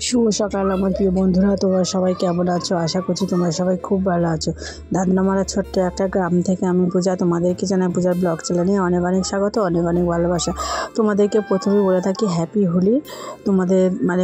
শুভ সকাল আমার প্রিয় বন্ধুরা, তোমরা সবাই কেমন আছো? আশা করছি তোমরা সবাই খুব ভালো আছো। দাদনামারা ছোট্ট একটা গ্রাম থেকে আমি পূজা তোমাদেরকে জানাই পূজার ব্লগ চ্যানেলে অনেক অনেক স্বাগত, অনেক অনেক ভালোবাসা। তোমাদেরকে প্রথমেই বলে থাকি হ্যাপি হোলি। তোমাদের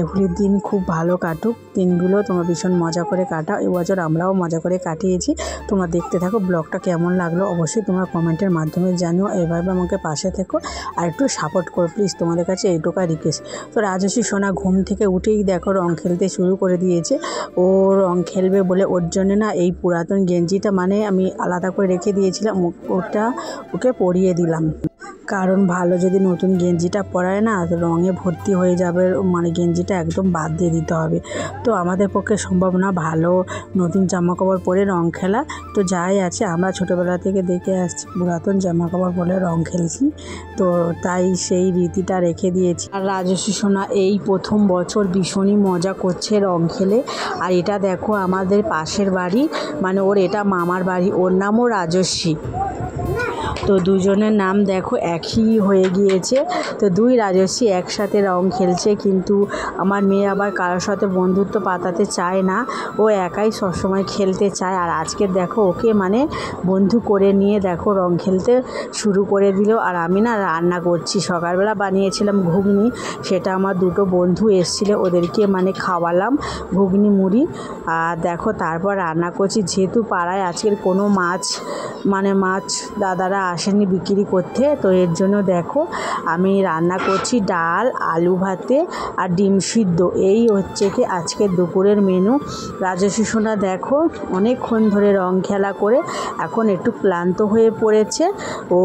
হোলির দিন খুব ভালো কাটুক, দিনগুলো তোমরা ভীষণ মজা করে কাটাও। এবছর আমরাও মজা করে কাটিয়েছি। তোমরা দেখতে থাকো ব্লগটা কেমন লাগলো অবশ্যই তোমরা কমেন্টের মাধ্যমে জানিও। এভাবে আমাকে পাশে থেকো আর একটু সাপোর্ট করো প্লিজ, তোমাদের কাছে এইটুকু রিকোয়েস্ট। তো রাজস্বী সোনা ঘুম থেকে উঠেই দেখো রং খেলতে শুরু করে দিয়েছে। ও রং খেলবে বলে ওর জন্য না এই পুরাতন গেঞ্জিটা আমি আলাদা করে রেখে দিয়েছিলাম, ওটা ওকে পরিয়ে দিলাম। কারণ ভালো যদি নতুন গেঞ্জিটা পরায় না রঙে ভর্তি হয়ে যাবে, গেঞ্জিটা একদম বাদ দিয়ে দিতে হবে। তো আমাদের পক্ষে সম্ভব না ভালো নতুন জামাকাপড় পরে রং খেলা। তো যাই আছে, আমরা ছোটোবেলা থেকে দেখে আসছি পুরাতন জামাকাপড় পরে রং খেলছি, তো তাই সেই রীতিটা রেখে দিয়েছি। আর রাজস্বী সোনা এই প্রথম বছর ভীষণই মজা করছে রং খেলে। আর এটা দেখো আমাদের পাশের বাড়ি, ওর এটা মামার বাড়ি, ওর নামও রাজস্বী। তো দুজনের নাম দেখো একই হয়ে গিয়েছে। তো দুই রাজস্বী একসাথে রং খেলছে, কিন্তু আমার মেয়ে আবার কারোর সাথে বন্ধুত্ব পাতাতে চায় না, ও একাই সবসময় খেলতে চায়। আর আজকে দেখো ওকে বন্ধু করে নিয়ে দেখো রং খেলতে শুরু করে দিল। আর আমি না রান্না করছি, সকালবেলা বানিয়েছিলাম ঘুগনি, সেটা আমার দুটো বন্ধু এসেছিলো, ওদেরকে খাওয়ালাম ঘুগনি মুড়ি। আর দেখো তারপর রান্না করছি, যেহেতু পাড়ায় আজকের কোনো মাছ দাদারা আসেনি বিক্রি করতে, তো এর জন্য দেখো আমি রান্না করছি ডাল, আলু ভাতে আর ডিম সিদ্ধ। এই হচ্ছে কি আজকের দুপুরের মেনু। রাজস্বী সোনা দেখো অনেকক্ষণ ধরে রং খেলা করে এখন একটু ক্লান্ত হয়ে পড়েছে, ও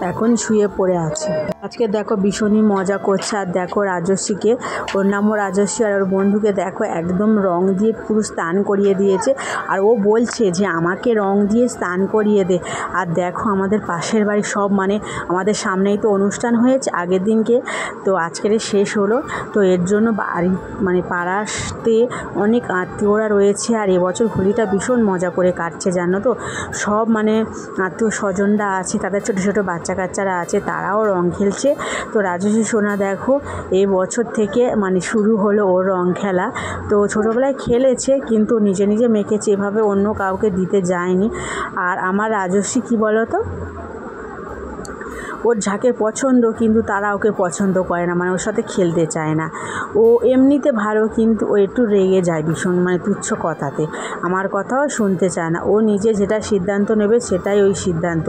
এখন শুয়ে পড়ে আছে। আজকে দেখো ভীষণই মজা করছে। আর দেখো রাজস্বীকে, ওর নামও রাজস্বী, আর ওর বন্ধুকে দেখো একদম রং দিয়ে পুরো স্নান করিয়ে দিয়েছে। আর ও বলছে যে আমাকে রং দিয়ে স্নান করিয়ে দে। আর দেখো আমাদের পাশের বাড়ি সব আমাদের সামনেই তো অনুষ্ঠান হয়েছে আগের দিনকে, তো আজকের শেষ হলো। তো এর জন্য বাড়ি পাড়াতে অনেক আত্মীয়রা রয়েছে। আর এবছর হোলিটা ভীষণ মজা করে কাটছে জানো তো। সব আত্মীয় স্বজনরা আছে, তাদের ছোটো ছোটো বাচ্চা কাচ্চারা আছে, তারাও রং খেলছে। তো রাজস্বী সোনা দেখো এই বছর থেকে শুরু হলো ওর রং খেলা। তো ছোটোবেলায় খেলেছে কিন্তু নিজে নিজে মেখেছে, এভাবে অন্য কাউকে দিতে যায়নি। আর আমার রাজস্বী কী বলো তো, ওর যাকে পছন্দ কিন্তু তারা ওকে পছন্দ করে না, ওর সাথে খেলতে চায় না। ও এমনিতে ভালো, কিন্তু ও একটু রেগে যায় ভীষণ, তুচ্ছ কথাতে, আমার কথাও শুনতে চায় না। ও নিজে যেটা সিদ্ধান্ত নেবে সেটাই ওই সিদ্ধান্ত,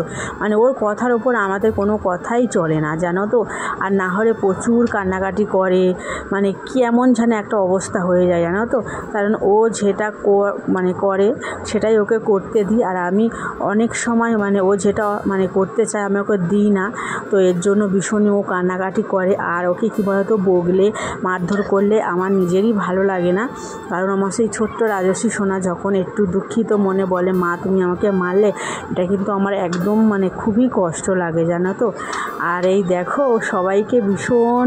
ওর কথার ওপর আমাদের কোনো কথাই চলে না জানো তো। আর না হলে প্রচুর কান্নাকাটি করে, কেমন যেন একটা অবস্থা হয়ে যায় জানো তো। কারণ ও যেটা করে সেটাই ওকে করতে দিই। আর আমি অনেক সময় ও যেটা করতে চায় আমি ওকে দিই না, তো এর জন্য ভীষণই ও কান্নাকাটি করে। আর ওকে কী বলতো, বগলে মারধর করলে আমার নিজেরই ভালো লাগে না। কারণ আমার সেই ছোট্ট রাজস্বী সোনা যখন একটু দুঃখিত মনে বলে মা তুমি আমাকে মারলে, এটা কিন্তু আমার একদম খুবই কষ্ট লাগে জানো তো। আর এই দেখো সবাইকে ভীষণ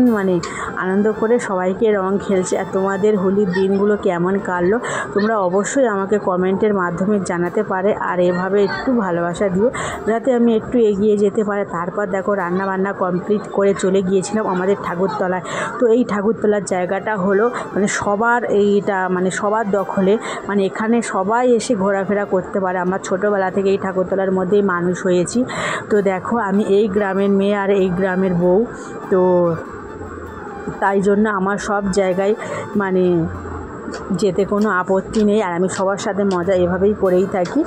আনন্দ করে সবাইকে রং খেলছে। আর তোমাদের হোলির দিনগুলো কেমন কাটলো তোমরা অবশ্যই আমাকে কমেন্টের মাধ্যমে জানাতে পারে। আর এভাবে একটু ভালোবাসা দিও যাতে আমি একটু এগিয়ে যেতে পারে। তারপর দেখো রান্না বান্না কমপ্লিট করে চলে গিয়েছিলাম আমাদের ঠাকুরতলায়। তো এই ঠাকুরতলার জায়গাটা হলো সবার এইটা সবার দখলে, এখানে সবাই এসে ঘোরাফেরা করতে পারে। আমরা ছোটোবেলা থেকে এই ঠাকুরতলার মধ্যেই মানুষ হয়েছি। তো দেখো আমি এই গ্রামের মেয়ে আর এই গ্রামের বউ, তো তাই জন্য আমার সব জায়গায় যেতে কোনো আপত্তি নেই। আর আমি সবার সাথে মজা এভাবেই করেই থাকি।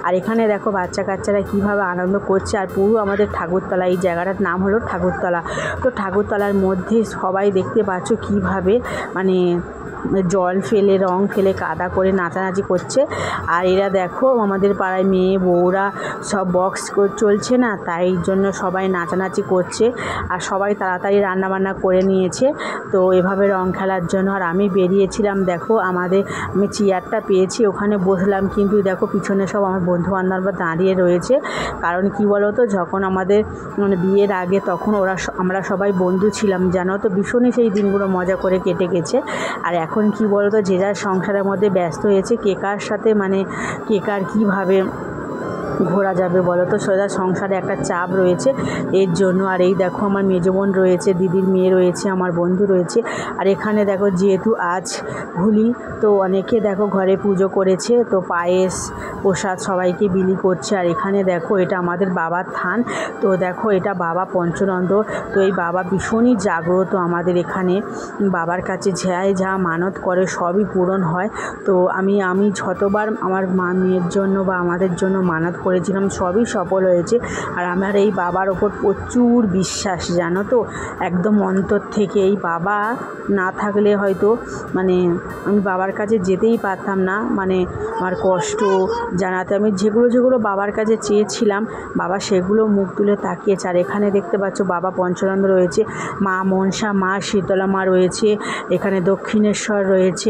আর এখানে দেখো বাচ্চা কাচ্চারা কীভাবে আনন্দ করছে। আর পুরো আমাদের ঠাকুরতলা, এই জায়গাটার নাম হলো ঠাকুরতলা। তো ঠাকুরতলার মধ্যে সবাই দেখতে পাচ্ছ কীভাবে জল ফেলে রং ফেলে কাদা করে নাচানাচি করছে। আর এরা দেখো আমাদের পাড়ায় মেয়ে বউরা সব বক্স চলছে না, তাই জন্য সবাই নাচানাচি করছে। আর সবাই তাড়াতাড়ি রান্নাবান্না করে নিয়েছে তো এভাবে রং খেলার জন্য। আর আমি বেরিয়েছিলাম দেখো আমি চেয়ারটা পেয়েছি, ওখানে বসলাম, কিন্তু দেখো পিছনে সব আমার বন্ধুবান্ধবরা দাঁড়িয়ে রয়েছে। কারণ কি বলো তো, যখন আমাদের বিয়ের আগে তখন আমরা সবাই বন্ধু ছিলাম জানো তো, ভীষণই সেই দিনগুলো মজা করে কেটে গেছে। আর এখন কি বলো তো, যে যার সংসারের মধ্যে ব্যস্ত হয়েছে, কে কার সাথে কে কার কীভাবে ঘোরা যাবে বলো তো? সোজা সংসারে একটা চাপ রয়েছে এর জন্য। আর এই দেখো আমার মেজো বোন রয়েছে, দিদির মেয়ে রয়েছে, আমার বন্ধু রয়েছে। আর এখানে দেখো যেহেতু আজ হোলি, তো অনেকে দেখো ঘরে পুজো করেছে, তো পায়েস প্রসাদ সবাইকে বিলি করছে। আর এখানে দেখো এটা আমাদের বাবার থান, তো দেখো এটা বাবা পঞ্চনন্দ। তো এই বাবা ভীষণই জাগ্রত আমাদের এখানে। বাবার কাছে যা মানত করে সবই পূরণ হয়। তো আমি যতবার আমার মেয়ের জন্য বা আমাদের জন্য মানত করেছিলাম সবই সফল হয়েছে। আর আমার এই বাবার ওপর প্রচুর বিশ্বাস, জানো তো, একদম অন্তর থেকে। এই বাবা না থাকলে হয়তো মানে আমি বাবার কাছে যেতেই পারতাম না। মানে আমার কষ্ট জানাতে আমি যেগুলো বাবার কাছে চেয়েছিলাম, বাবা সেগুলো মুখ তুলে তাকিয়েছে। আর এখানে দেখতে পাচ্ছ বাবা পঞ্চনন্দ রয়েছে, মা মনসা, মা শীতলা মা রয়েছে, এখানে দক্ষিণেশ্বর রয়েছে,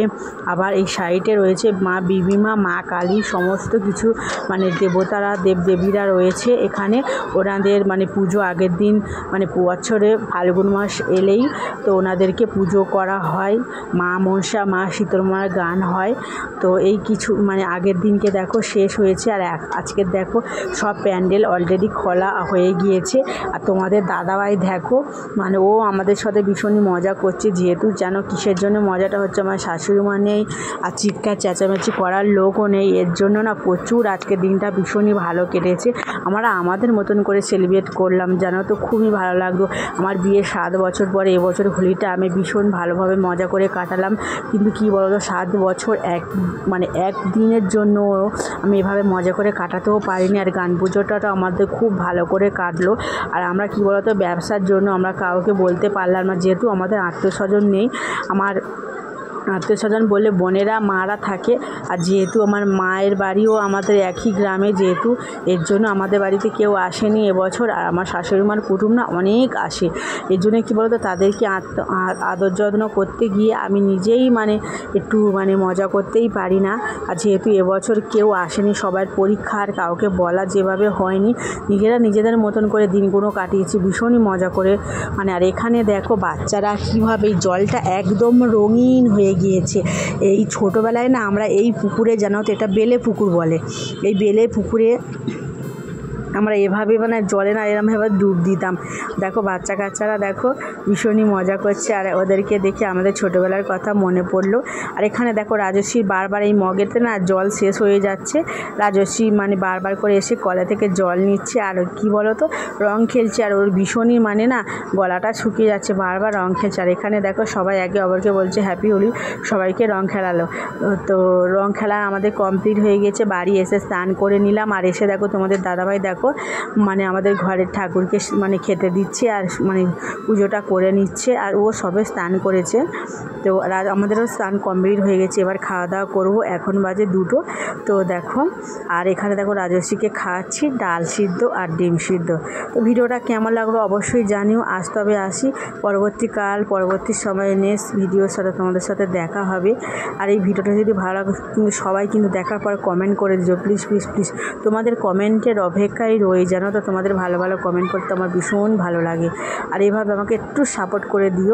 আবার এই সাইডে রয়েছে মা বিবিমা, মা কালী, সমস্ত কিছু মানে দেবতারা দেবদেবীরা রয়েছে এখানে। ওনাদের মানে পুজো আগের দিন মানে বছরে ফাল্গুন মাস এলেই তো ওনাদেরকে পুজো করা হয়। মা মনসা, মা শীতলমার গান হয়। তো এই কিছু মানে আগের দিনকে দেখো শেষ হয়েছে। আর আজকের দেখো সব প্যান্ডেল অলরেডি খোলা হয়ে গিয়েছে। আর তোমাদের দাদাভাই দেখো মানে ও আমাদের সাথে ভীষণই মজা করছে। যেহেতু যেন কিসের জন্য মজাটা হচ্ছে, আমার শাশুড়ি মা নেই আর চিৎকার চেঁচামেচি করার লোকও নেই, এর জন্য না প্রচুর আজকের দিনটা ভীষণই ভালো কেটেছে। আমরা আমাদের মতন করে সেলিব্রেট করলাম, জানো তো, খুবই ভালো লাগলো। আমার বিয়ের 7 বছর পরে এবছর হোলিটা আমি ভীষণ ভালোভাবে মজা করে কাটালাম। কিন্তু কী বলো তো, 7 বছর এক দিনের জন্য আমি এভাবে মজা করে কাটাতেও পারিনি। আর গান পুজোটা আমাদের খুব ভালো করে কাটলো। আর আমরা কী বলো তো, ব্যবসার জন্য আমরা কাউকে বলতে পারলাম না, যেহেতু আমাদের আত্মীয়স্বজন নেই। আমার আত্মীয়স্বজন বলে বোনেরা মারা থাকে। আর যেহেতু আমার মায়ের বাড়িও আমাদের একই গ্রামে, যেহেতু এর জন্য আমাদের বাড়িতে কেউ আসেনি এবছর। আর আমার শাশুড়ি মার কুটুম না অনেক আসে, এর জন্য কী বলতো তাদেরকে আদর যত্ন করতে গিয়ে আমি নিজেই মানে একটু মানে মজা করতেই পারি না। আর যেহেতু এবছর কেউ আসেনি, সবার পরীক্ষা, আর কাউকে বলা যেভাবে হয়নি, নিজেদের মতন করে দিনগুলো কাটিয়েছি ভীষণই মজা করে মানে। আর এখানে দেখো বাচ্চারা কীভাবে এই জলটা একদম রঙিন হয়ে গিয়েছে। এই ছোটোবেলায় না আমরা এই পুকুরে, জানো তো, এটা বেলে পুকুর বলে, এই বেলে পুকুরে আমরা এভাবে মানে জলে না এরমভাবে ডুব দিতাম। দেখো বাচ্চা কাচ্চারা দেখো ভীষণই মজা করছে। আর ওদেরকে দেখে আমাদের ছোটোবেলার কথা মনে পড়লো। আর এখানে দেখো রাজস্বীর বারবার এই মগেতে না জল শেষ হয়ে যাচ্ছে। রাজস্বী মানে বারবার করে এসে কলে থেকে জল নিচ্ছে। আর কি বলো তো, রং খেলছে। আর ওর ভীষণই মানে না গলাটা শুকিয়ে যাচ্ছে, বারবার রং খেলছে। আর এখানে দেখো সবাই একে অপরকে বলছে হ্যাপি হোলি, সবাইকে রং খেলালো। তো রং খেলা আমাদের কমপ্লিট হয়ে গেছে। বাড়ি এসে স্নান করে নিলাম। আর এসে দেখো তোমাদের দাদাভাই দেখো মানে আমাদের ঘরের ঠাকুরকে মানে খেতে দিচ্ছে আর মানে পুজোটা করে নিচ্ছে। আর ও সবে স্নান করেছে। তো আমাদেরও স্নান কমপ্লিট হয়ে গেছে, এবার খাওয়া দাওয়া করবো। এখন বাজে 2টো। তো দেখো আর এখানে দেখো রাজস্বীকে খাওয়াচ্ছি ডাল সিদ্ধ আর ডিম সিদ্ধ। তো ভিডিওটা কেমন লাগলো অবশ্যই জানিও। আজ তবে আসি, পরবর্তী সময়ে নেক্সট ভিডিওর সাথে তোমাদের সাথে দেখা হবে। আর এই ভিডিওটা যদি ভালো লাগে কিন্তু সবাই কিন্তু দেখার পর কমেন্ট করে দিও, প্লিজ প্লিজ প্লিজ। তোমাদের কমেন্টের অপেক্ষায় রয়ে, জানো তো, তোমাদের ভালো কমেন্ট করতে আমার ভীষণ ভালো লাগে। আর এইভাবে আমাকে একটু সাপোর্ট করে দিও।